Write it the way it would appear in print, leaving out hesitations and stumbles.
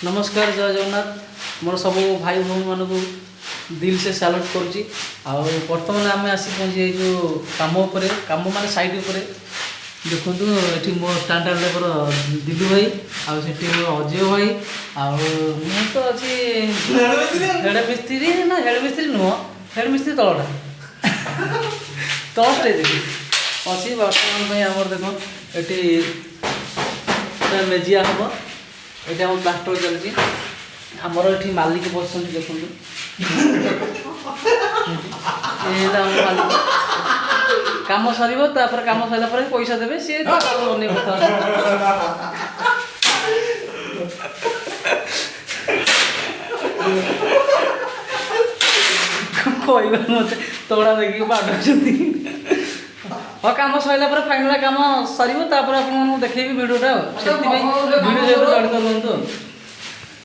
नमस्कार जय जगन्नाथ मोर सब भाई भौणी मानक दिल से सैल्यूट करुच्ची। बर्तमान आम आसी पहुँचे जो कम माने साइड उपर देखु ये मो स्टैंडर्ड लेबर दिलू भाई आठ अजय भाई आउ तो अच्छी हेड मिस्त्री ना हेड मिस्त्री नुह हेड मिस्त्री तलटा तल स्टेज अच्छी बर्तमान आमर देख ये मेजिया हम ये आम प्लास्टर चलती आमर ये मालिक बस देखो मालिक कम सर कम सरला पैसा देवे सी अने कह मत तोड़ा देखिए बाढ़ हाँ कम सरला फाइनाल कम सर आप देखेबी भिडियोटा वीडियो जड़ित रुहतु।